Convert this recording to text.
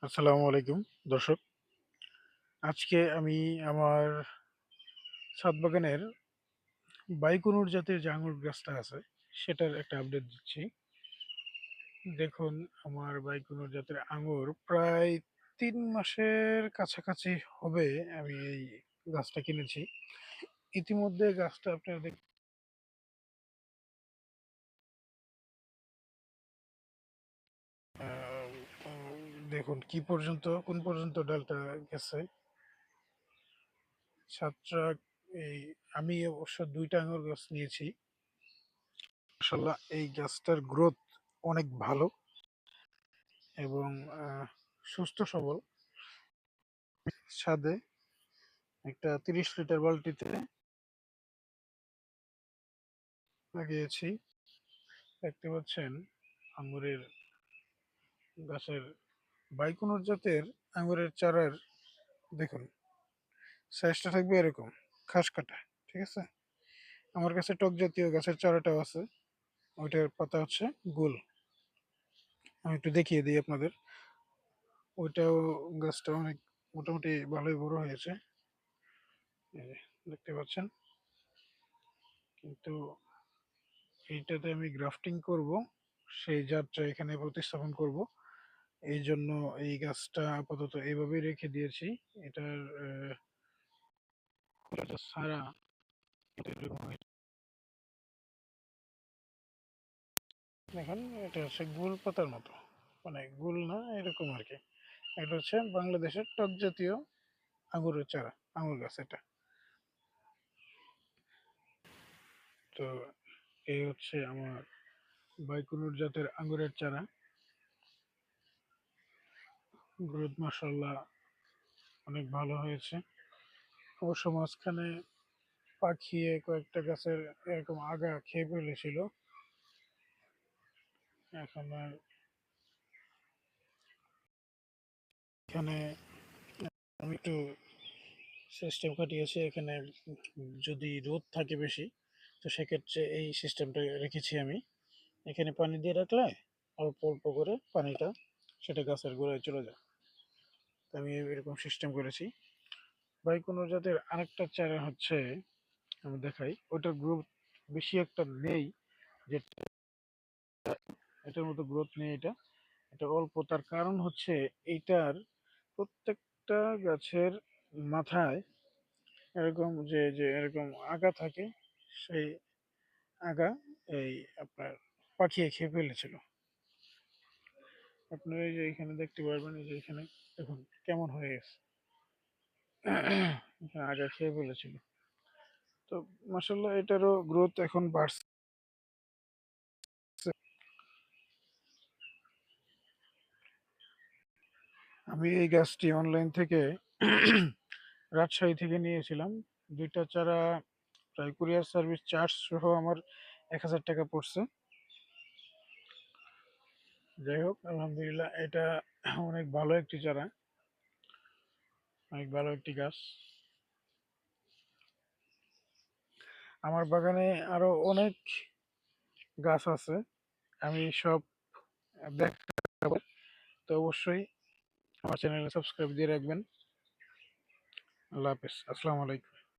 আসসালামু আলাইকুম দর্শক। আজকে আমি আমার ছাদ বাগানের বাইকুনুর জাতের যে আঙুর গাছটা আছে সেটার একটা আপডেট দিচ্ছি। দেখুন, আমার বাইকুনুর জাতের আঙুর প্রায় 3 মাসের কাছাকাছি হবে আমি এই গাছটা কিনেছি। ইতিমধ্যে গাছটা আপনারা আহ, দেখুন কি পর্যন্ত কোন পর্যন্ত ডালটা গেছে। সাতটা এই আমি অবশ্য 2টা আঙুর গাছ নিয়েছি। মাশাআল্লাহ, এই গাছটার গ্রোথ অনেক ভালো এবং সুস্থ সবল। ছাদে একটা 30 লিটার বালতিতে লাগিয়েছি। দেখতে পাচ্ছেন আঙ্গুরের গাছের বাইকুনুর জাতের আঙ্গুরের চারার, দেখুন সাইজটা থাকবে এরকম খাস কাটা। ঠিক আছে, আমার কাছে টক জাতীয় গাছের চারাটাও আছে, ওইটার পাতা হচ্ছে গোল। আমি একটু দেখিয়ে দিই আপনাদের। ওইটাও গাছটা অনেক মোটামুটি ভালোই বড় হয়েছে, এই যে দেখতে পাচ্ছেন। কিন্তু এইটাতে আমি গ্রাফটিং করব, সেই জাতটা এখানে প্রতিস্থাপন করব। এই জন্য এই গাছটা আপাতত এইভাবেই রেখে দিয়েছি। এটার সারা এটা এরকম হয়েছে। দেখুন, এটা হচ্ছে গুল পাতার মতো, মানে গুল না এরকম আর কি। এটা হচ্ছে বাংলাদেশের টক জাতীয় আঙুরের চারা, আঙুর গাছ এটা। তো এই হচ্ছে আমার বাইকুনুর জাতের আঙুরের চারা। গ্রোথ মাশাআল্লাহ অনেক ভালো হয়েছে। অবশ্য মাঝখানে পাখিয়ে কয়েকটা গাছের এরকম আগা খেয়ে ফেলেছিল। এখন আর এখানে আমি একটু সিস্টেম খাটিয়েছি এখানে। যদি রোদ থাকে বেশি, তো সেক্ষেত্রে এই সিস্টেমটা রেখেছি আমি। এখানে পানি দিয়ে রাখলে অল্প অল্প করে পানিটা সেটা গাছের গোড়ায় চলে যায়। তো আমি এরকম সিস্টেম করেছি। বাইকুনো জাতের আরেকটা চারা হচ্ছে, আমি দেখাই, ওটার গ্রোথ বেশি একটা নেই, যেটা এটার মতো গ্রোথ নেই। এটা এটা অল্প, তার কারণ হচ্ছে এইটার প্রত্যেকটা গাছের মাথায় এরকম যে যে এরকম আগা থাকে, সেই আগা এই আপনার পাখিয়ে খেয়ে ফেলেছিল। আপনারা এই যে এখানে দেখতে পারবেন, এই যে এখানে দেখুন কেমন হয়ে গেছে। এখানে আগা খেয়ে ফেলেছিল। তো মাসাল্লাহ এটারও গ্রোথ এখন বাড়ছে। আমি এই গাছটি অনলাইন থেকে রাজশাহী থেকে নিয়েছিলাম। 2টা চারা প্রায় কুরিয়ার সার্ভিস চার্জ সহ আমার 1000 টাকা পড়ছে। যাই হোক, আলহামদুলিল্লাহ, এটা অনেক ভালো একটি চারা, অনেক ভালো একটি গাছ। আমার বাগানে আরো অনেক গাছ আছে, আমি সব দেখাবো। তো অবশ্যই আমার চ্যানেলে সাবস্ক্রাইব দিয়ে রাখবেন। আল্লাহ হাফেজ, আসসালামু আলাইকুম।